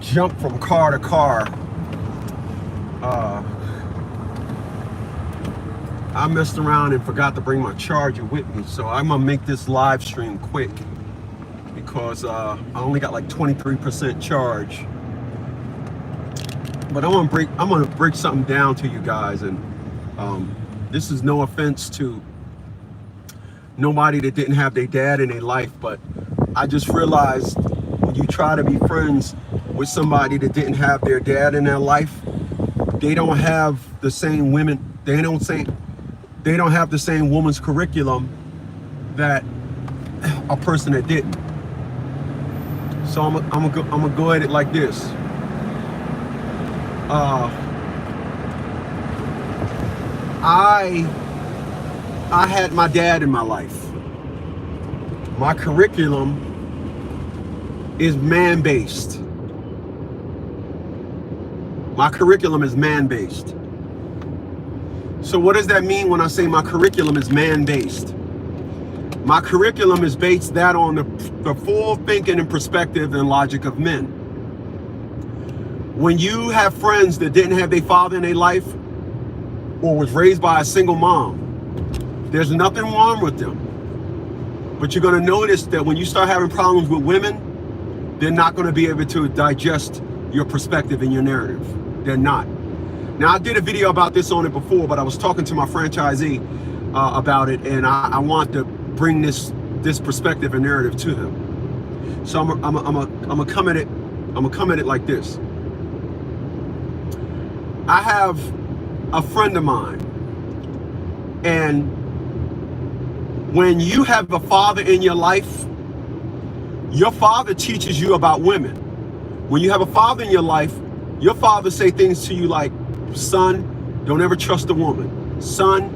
jump from car to car. I messed around and forgot to bring my charger with me, so I'm gonna make this live stream quick because I only got like 23% charge. But I'm gonna break something down to you guys, and this is no offense to nobody that didn't have their dad in their life, but I just realized when you try to be friends with somebody that didn't have their dad in their life, they don't have the same women, they don't have the same woman's curriculum that a person that didn't. So I'm gonna go at it like this. I had my dad in my life. My curriculum is man-based. My curriculum is man-based. So what does that mean when I say my curriculum is man-based? My curriculum is based that on the full thinking and perspective and logic of men. When you have friends that didn't have their father in their life or was raised by a single mom, there's nothing wrong with them. But you're going to notice that when you start having problems with women, they're not going to be able to digest your perspective and your narrative. They're not. Now, I did a video about this on it before, but I was talking to my franchisee about it, and I want to bring this perspective and narrative to them. So I'm gonna come at it like this. I have a friend of mine, and when you have a father in your life, your father teaches you about women. When you have a father in your life, your father say things to you like, son, don't ever trust a woman. Son,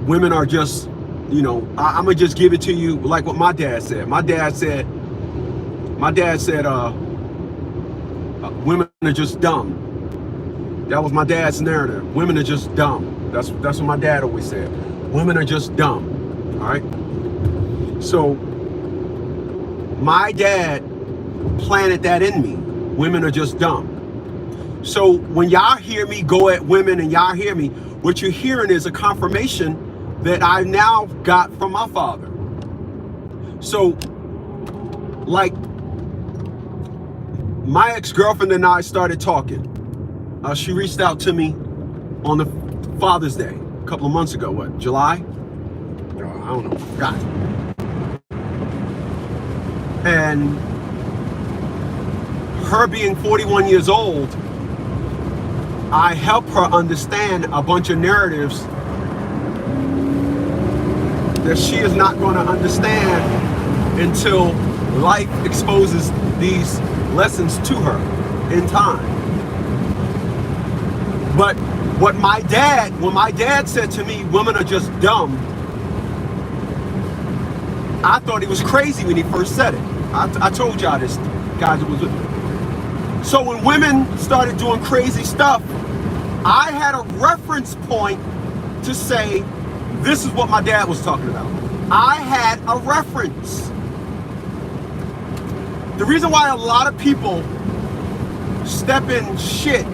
women are just, you know, I'm gonna just give it to you like what my dad said. My dad said, women are just dumb. That was my dad's narrative. Women are just dumb. That's what my dad always said. Women are just dumb. All right. So my dad planted that in me. Women are just dumb. So when y'all hear me go at women and y'all hear me, what you're hearing is a confirmation that I now got from my father. So like my ex-girlfriend and I started talking. She reached out to me on the Father's Day a couple of months ago. What, July? I don't know, forgot. And her being 41 years old, I help her understand a bunch of narratives that she is not going to understand until life exposes these lessons to her in time. But when my dad said to me, women are just dumb, I thought he was crazy when he first said it. I told y'all this, guys, it was. So when women started doing crazy stuff, I had a reference point to say, this is what my dad was talking about. I had a reference. The reason why a lot of people step in shit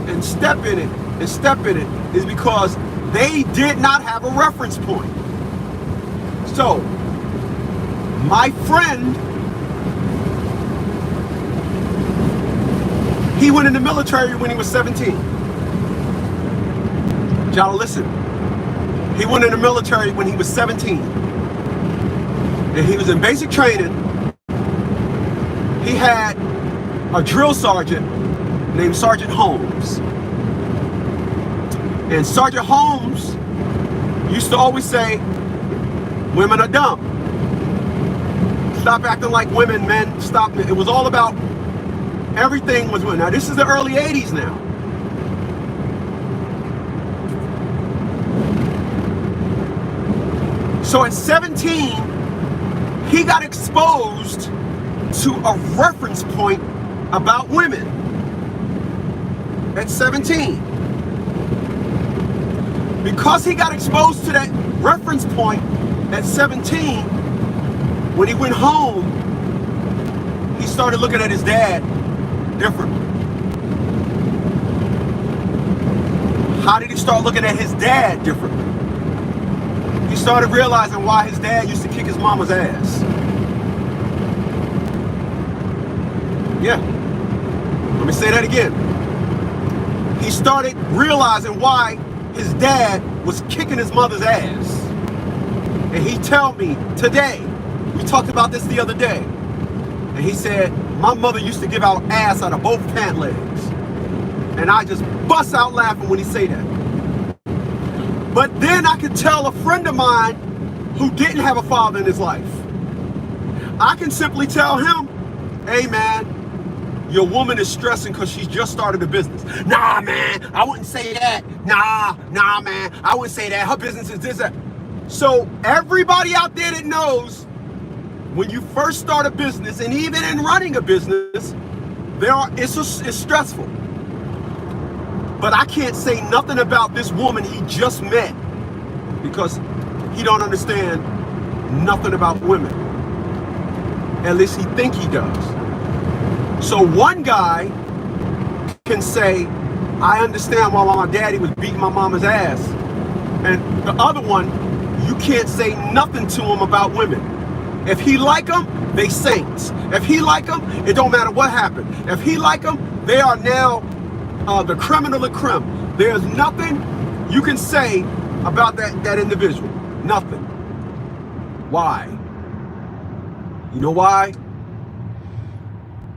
and step in it and step in it is because they did not have a reference point. So, my friend, he went in the military when he was 17. Y'all listen. He went in the military when he was 17. And he was in basic training. He had a drill sergeant named Sergeant Holmes. And Sergeant Holmes used to always say, women are dumb. Stop acting like women, men. Stop. It was all about, everything was women. Now, this is the early 80s now. So at 17, he got exposed to a reference point about women. At 17. Because he got exposed to that reference point at 17, when he went home, he started looking at his dad differently. How did he start looking at his dad differently? He started realizing why his dad used to kick his mama's ass. Yeah. Let me say that again. He started realizing why his dad was kicking his mother's ass. And he told me today, we talked about this the other day, and he said, my mother used to give out ass out of both pant legs. And I just bust out laughing when he say that. But then I could tell a friend of mine who didn't have a father in his life, I can simply tell him, hey man, your woman is stressing because she's just started a business. Nah, man, I wouldn't say that. Nah, man, I wouldn't say that. Her business is this, that. So everybody out there that knows, when you first start a business, and even in running a business, it's stressful. But I can't say nothing about this woman he just met because he don't understand nothing about women. At least he think he does. So one guy can say, I understand why my daddy was beating my mama's ass. And the other one, you can't say nothing to him about women. If he like them, they saints. If he like them, it don't matter what happened. If he like them, they are now the creme of the creme. There's nothing you can say about that individual. Nothing. Why? You know why?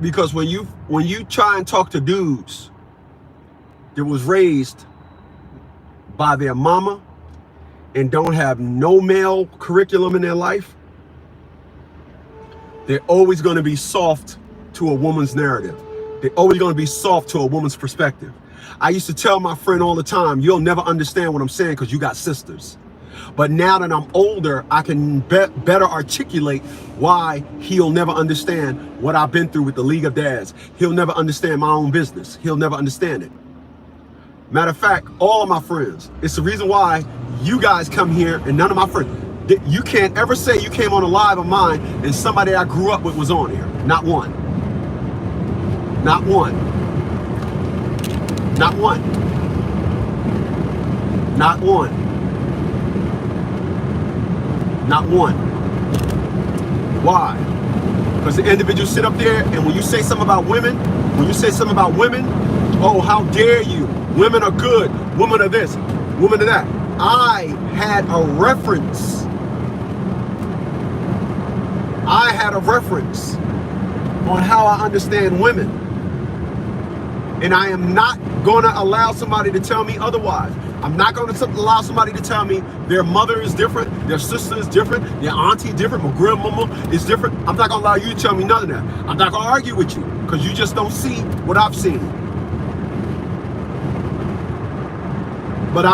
Because when you try and talk to dudes that was raised by their mama and don't have no male curriculum in their life, they're always going to be soft to a woman's narrative. They're always going to be soft to a woman's perspective. I used to tell my friend all the time, you'll never understand what I'm saying because you got sisters. But now that I'm older, I can better articulate why he'll never understand what I've been through with the League of Dads. He'll never understand my own business. He'll never understand it. Matter of fact, all of my friends, it's the reason why you guys come here and none of my friends, you can't ever say you came on a live of mine and somebody I grew up with was on here. Not one. Not one. Not one. Not one. Not one. Why? Because the individuals sit up there and when you say something about women, oh, how dare you? Women are good. Women are this. Women are that. I had a reference. On how I understand women. And I am not going to allow somebody to tell me otherwise. I'm not going to allow somebody to tell me their mother is different, their sister is different, their auntie is different, my grandmama is different. I'm not going to allow you to tell me none of that. I'm not going to argue with you because you just don't see what I've seen. But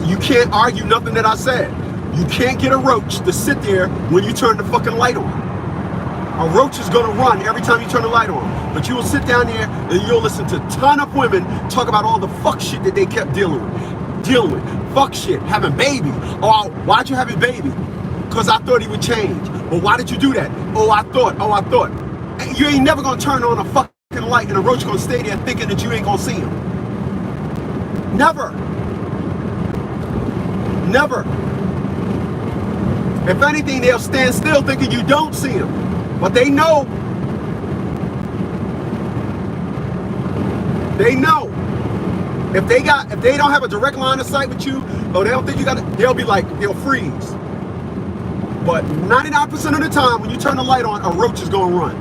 you can't argue nothing that I said. You can't get a roach to sit there when you turn the fucking light on. A roach is gonna run every time you turn the light on. But you will sit down there and you'll listen to a ton of women talk about all the fuck shit that they kept dealing with. Fuck shit, having babies. Oh, why'd you have a baby? Because I thought he would change. Well, why did you do that? Oh, I thought. And you ain't never gonna turn on a fucking light and a roach gonna stay there thinking that you ain't gonna see him. Never. Never. If anything, they'll stand still thinking you don't see him. But they know. They know. If they don't have a direct line of sight with you, or they don't think you got it, they'll be like, they'll freeze. But 99% of the time, when you turn the light on, a roach is gonna run.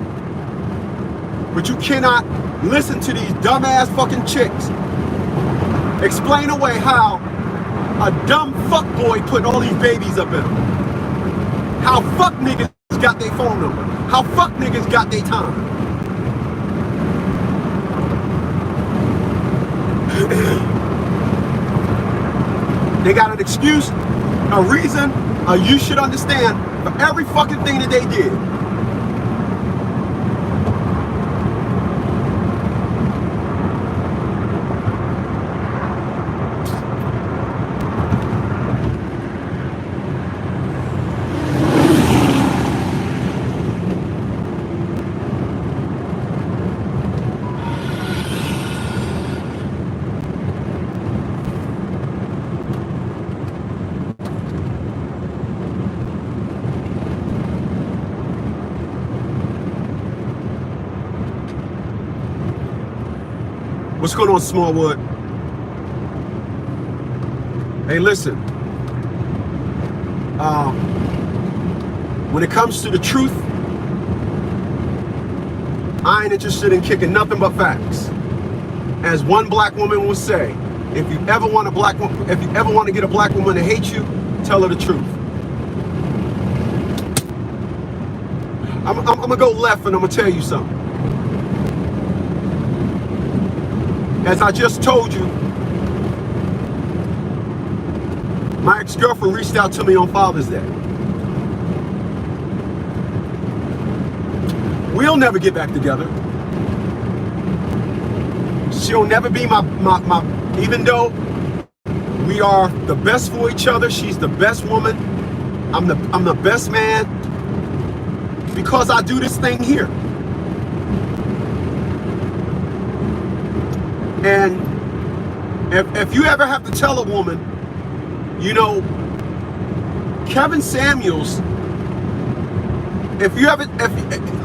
But you cannot listen to these dumbass fucking chicks explain away how a dumb fuckboy put all these babies up in them. How fuck niggas got their phone number. How fuck niggas got their time. They got an excuse, a reason, you should understand for every fucking thing that they did. What's going on, Smallwood? Hey, listen. When it comes to the truth, I ain't interested in kicking nothing but facts. As one black woman will say, if you ever want to get a black woman to hate you, tell her the truth. I'm gonna go left and I'm gonna tell you something. As I just told you, my ex-girlfriend reached out to me on Father's Day. We'll never get back together. She'll never be my even though we are the best for each other, she's the best woman, I'm the best man, because I do this thing here. And if you ever have to tell a woman, you know, Kevin Samuels,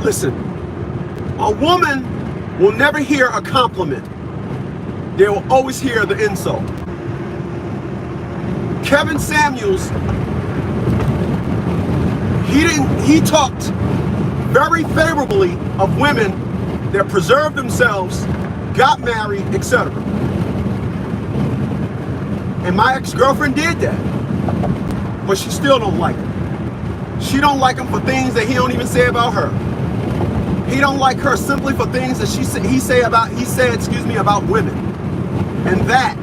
listen, a woman will never hear a compliment. They will always hear the insult. Kevin Samuels, he talked very favorably of women that preserved themselves, got married, etc. And my ex-girlfriend did that, but she still don't like him. She don't like him for things that he don't even say about her. He don't like her simply for things that he said about women. And that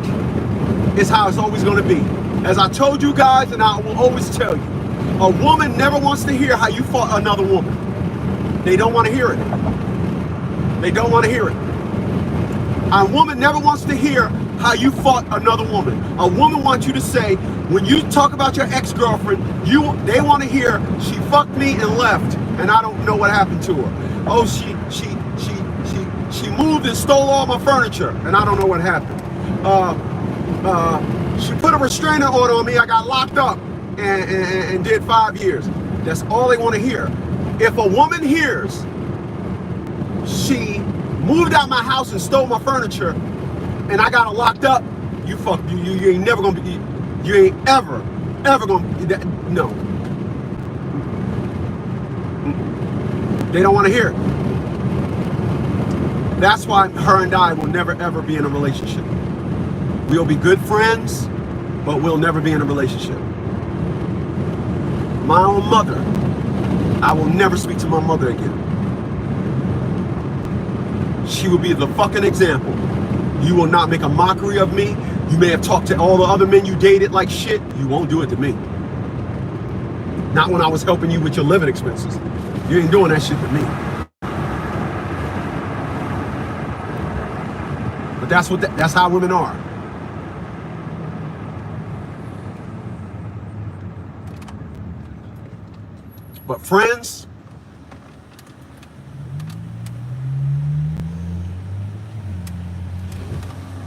is how it's always going to be. As I told you guys, and I will always tell you, a woman never wants to hear how you fought another woman. They don't want to hear it. They don't want to hear it. A woman never wants to hear how you fought another woman. A woman wants you to say, when you talk about your ex-girlfriend, they want to hear, she fucked me and left, and I don't know what happened to her. Oh, she moved and stole all my furniture, and I don't know what happened. She put a restraining order on me, I got locked up and did 5 years. That's all they want to hear. If a woman hears she moved out my house and stole my furniture and I got her locked up, you ain't never gonna be, you ain't ever gonna be that. No. They don't want to hear it. That's why her and I will never ever be in a relationship. We'll be good friends, but we'll never be in a relationship. My own mother, I will never speak to my mother again. She will be the fucking example. You will not make a mockery of me. You may have talked to all the other men you dated like shit. You won't do it to me. Not when I was helping you with your living expenses. You ain't doing that shit to me. But that's how women are. But friends,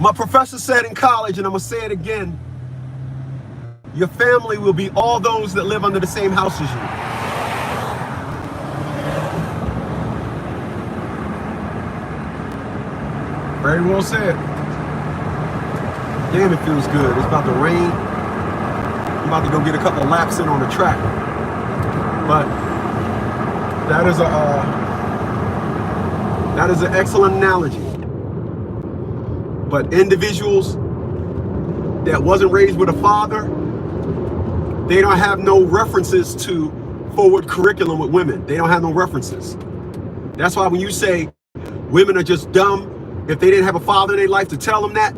my professor said in college, and I'm gonna say it again, your family will be all those that live under the same house as you. Very well said. Damn, it feels good. It's about to rain. I'm about to go get a couple of laps in on the track. But that is an excellent analogy. But individuals that wasn't raised with a father, they don't have no references to forward curriculum with women. They don't have no references. That's why when you say women are just dumb, if they didn't have a father in their life to tell them that,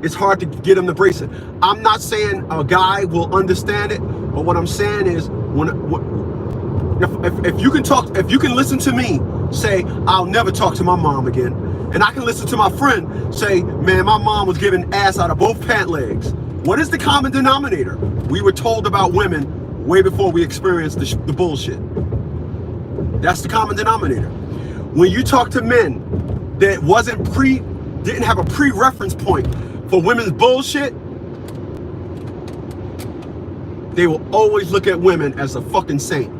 it's hard to get them to brace it. I'm not saying a guy will understand it, but what I'm saying is, if you can listen to me say, I'll never talk to my mom again, and I can listen to my friend say, man, my mom was giving ass out of both pant legs. What is the common denominator? We were told about women way before we experienced the bullshit. That's the common denominator. When you talk to men that didn't have a pre-reference point for women's bullshit, they will always look at women as a fucking saint.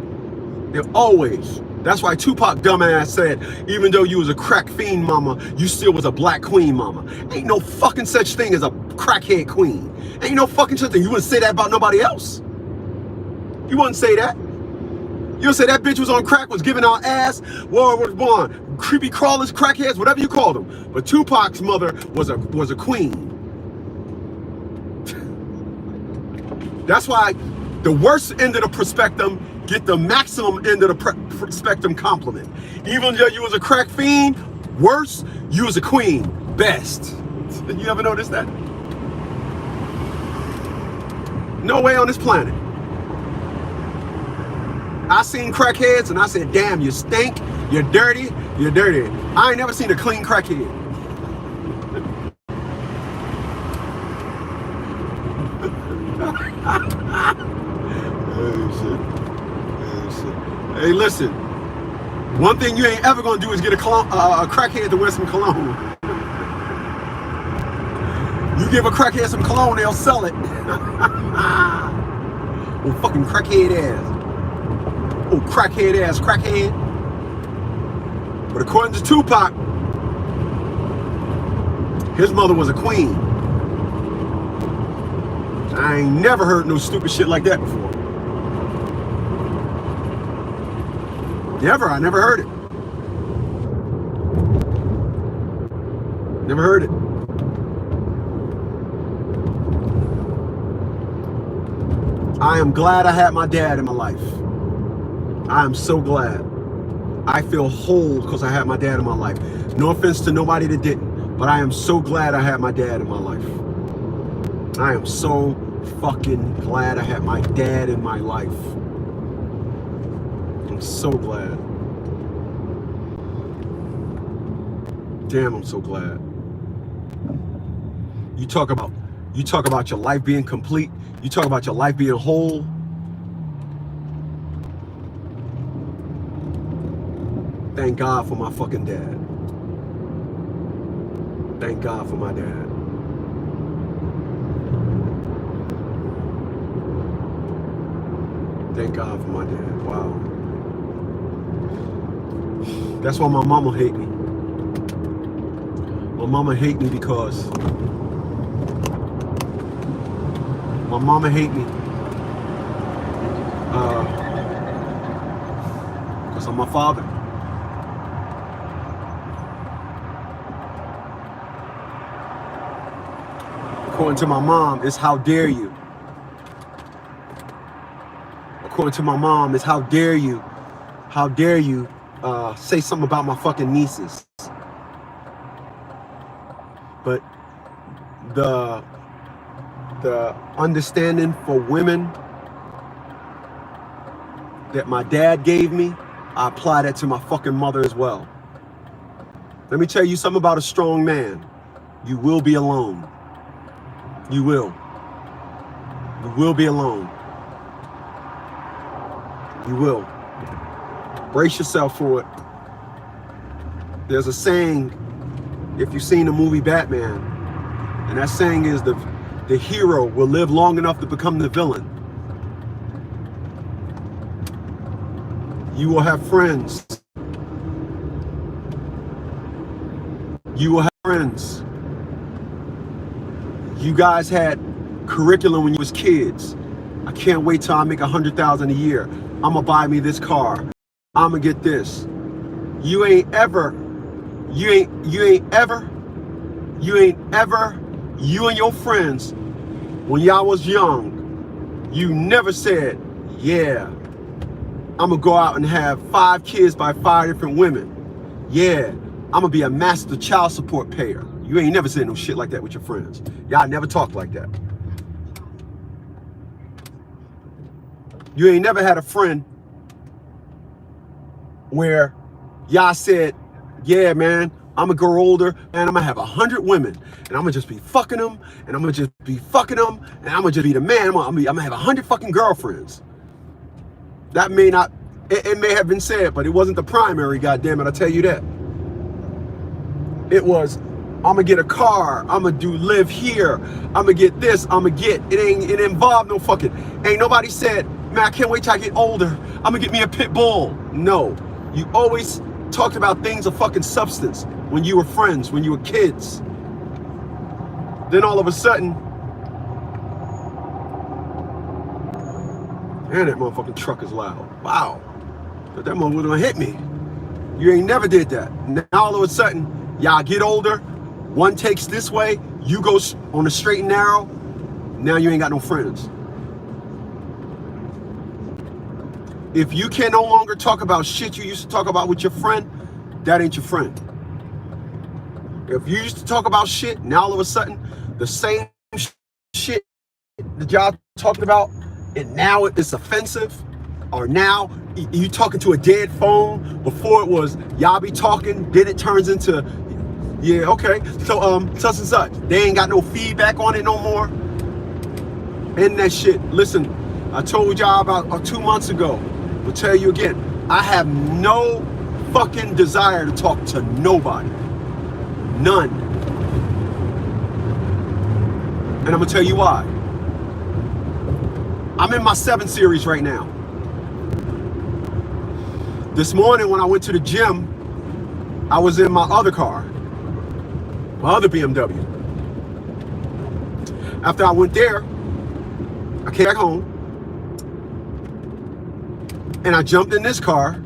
They'll always. That's why Tupac dumbass said, even though you was a crack fiend mama, you still was a black queen mama. Ain't no fucking such thing as a crackhead queen. Ain't no fucking such thing. You wouldn't say that about nobody else. You wouldn't say that. You would say that bitch was on crack, was giving out ass, World was born, creepy crawlers, crackheads, whatever you called them. But Tupac's mother was a queen. That's why the worst end of the spectrum get the maximum end of the spectrum compliment. Even though you was a crack fiend, worse, you was a queen. Best. You ever notice that? No way on this planet. I seen crackheads and I said, damn, you stink, you're dirty, you're dirty. I ain't never seen a clean crackhead. Hey, listen. One thing you ain't ever gonna do is get a crackhead to wear some cologne. You give a crackhead some cologne, they'll sell it. Oh, fucking crackhead ass. Oh, crackhead ass, crackhead. But according to Tupac, his mother was a queen. I ain't never heard no stupid shit like that before. Never, I never heard it. Never heard it. I am glad I had my dad in my life. I am so glad. I feel whole because I had my dad in my life. No offense to nobody that didn't, but I am so glad I had my dad in my life. I am so fucking glad I had my dad in my life. I'm so glad. Damn, I'm so glad. You talk about your life being complete. You talk about your life being whole. Thank God for my fucking dad. Thank God for my dad. Thank God for my dad. Wow. That's why my mama hate me. My mama hate me because my mama hate me because I'm my father. According to my mom, it's how dare you. According to my mom, it's how dare you say something about my fucking nieces. But the understanding for women that my dad gave me, I apply that to my fucking mother as well. Let me tell you something about a strong man. You will be alone. You will. You will be alone. You will. Brace yourself for it. There's a saying, if you've seen the movie Batman, and that saying is the hero will live long enough to become the villain. You will have friends. You will have friends. You guys had curriculum when you was kids. I can't wait till I make $100,000 a year. I'm gonna buy me this car. I'm gonna get this. You ain't ever, you and your friends, when y'all was young, you never said, yeah, I'm gonna go out and have 5 kids by 5 different women. Yeah, I'm gonna be a master child support payer. You ain't never said no shit like that with your friends. Y'all never talk like that. You ain't never had a friend where y'all said, yeah, man, I'm gonna grow older and I'm gonna have 100 women and I'm gonna just be fucking them and I'm gonna just be fucking them and I'm gonna just be the man. I'm gonna have 100 fucking girlfriends. That may not, it may have been said, but it wasn't the primary, goddammit, I'll tell you that. It was, I'm gonna get a car, I'm gonna live here, I'm gonna get this, I'm gonna get, it involved no fucking, ain't nobody said, man, I can't wait till I get older, I'm gonna get me a pit bull. No, You always talked about things of fucking substance when you were friends, when you were kids. Then all of a sudden, man, that motherfucking truck is loud. Wow. But that motherfucker gonna hit me. You ain't never did that. Now all of a sudden, y'all get older, one takes this way, you go on the straight and narrow, now you ain't got no friends. If you can no longer talk about shit you used to talk about with your friend, that ain't your friend. If you used to talk about shit, now all of a sudden, the same shit that y'all talked about, and now it's offensive, or now you talking to a dead phone. Before it was y'all be talking, then it turns into, yeah, okay, so such and such. They ain't got no feedback on it no more. And that shit, listen, I told y'all about 2 months ago. I'll tell you again, I have no fucking desire to talk to nobody. None. And I'm gonna tell you why. I'm in my 7 series right now. This morning when I went to the gym, I was in my other car, my other BMW. After I went there, I came back home and I jumped in this car.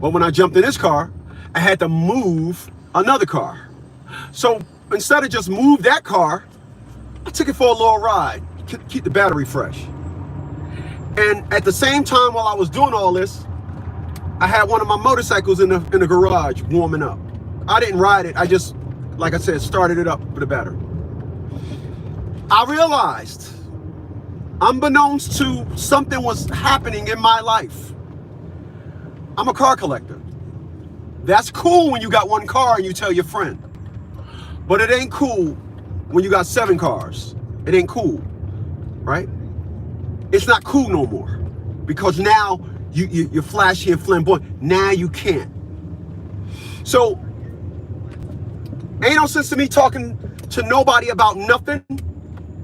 But when I jumped in this car, I had to move another car. So instead of just move that car, I took it for a little ride, keep the battery fresh. And at the same time while I was doing all this, I had one of my motorcycles in the garage warming up. I didn't ride it. I just, like I said, started it up with a battery. I realized, unbeknownst to something was happening in my life, I'm a car collector. That's cool when you got one car and you tell your friend. But it ain't cool when you got 7 cars. It ain't cool, right? It's not cool no more. Because now you're flashy and flamboyant. Now you can't. So, ain't no sense to me talking to nobody about nothing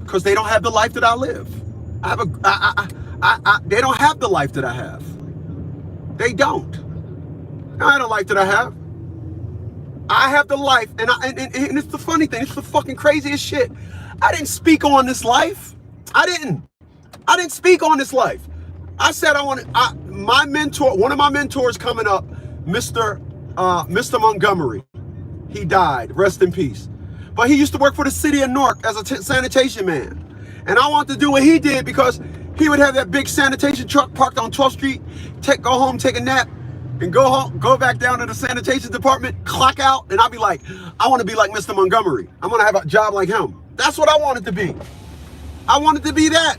because they don't have the life that I live. They don't have the life that I have. They don't. I have the life that I have. I have the life, and it's the funny thing. It's the fucking craziest shit. I didn't speak on this life. I didn't speak on this life. I said my mentor, one of my mentors coming up, Mr. Montgomery. He died. Rest in peace. But he used to work for the city of Newark as a sanitation man. And I wanted to do what he did because he would have that big sanitation truck parked on 12th Street, go home, take a nap, and go home, go back down to the sanitation department, clock out, and I'll be like, I want to be like Mr. Montgomery. I'm going to have a job like him. That's what I wanted to be. I wanted to be that.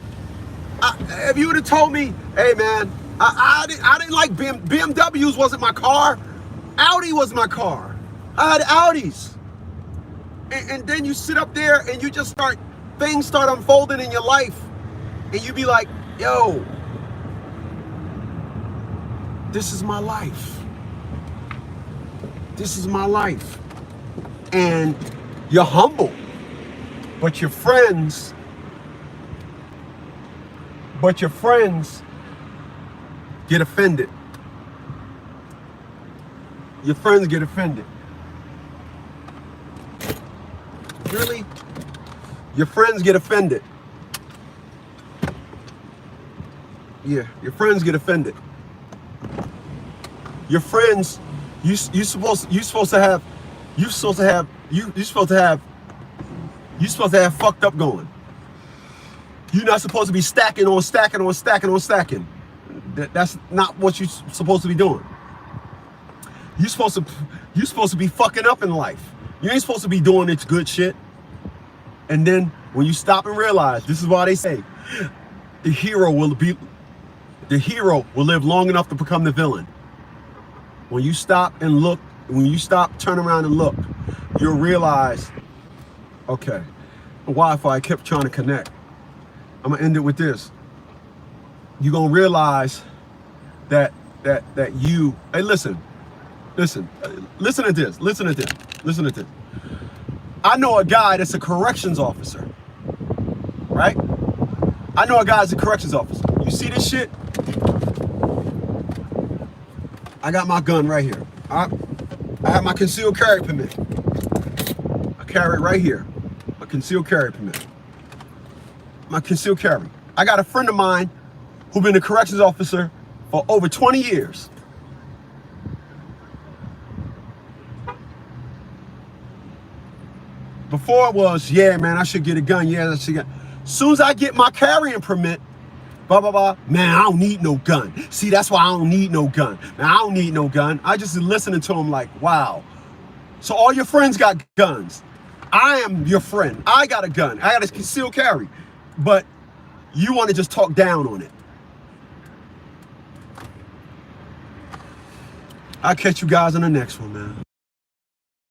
If you would have told me, hey man, I didn't like BMWs wasn't my car. Audi was my car. I had Audis. And then you sit up there and you just things start unfolding in your life. And you be like, yo, this is my life. This is my life. And you're humble. But your friends get offended. Your friends get offended. Really? Your friends get offended. Yeah, your friends get offended. Your friends, you're supposed to have fucked up going. You're not supposed to be stacking on stacking on stacking on stacking. That's not what you're supposed to be doing. You're supposed to be fucking up in life. You ain't supposed to be doing this good shit. And then when you stop and realize, this is why they say the hero will live long enough to become the villain. When you stop and look, when you stop, turn around and look, you'll realize, okay, the Wi-Fi kept trying to connect. I'm gonna end it with this. You're gonna realize that you, hey, listen to this. I know a guy that's a corrections officer, right? I know a guy that's a corrections officer. You see this shit? I got my gun right here. I have my concealed carry permit. I carry it right here. My concealed carry permit. My concealed carry. I got a friend of mine who's been a corrections officer for over 20 years. Before it was, yeah, man, I should get a gun. Yeah, I should get. As soon as I get my carrying permit, blah, blah, blah, man, I don't need no gun. See, that's why I don't need no gun. Man, I don't need no gun. I just listening to him like, wow. So all your friends got guns. I am your friend. I got a gun. I got a concealed carry. But you want to just talk down on it. I'll catch you guys on the next one, man.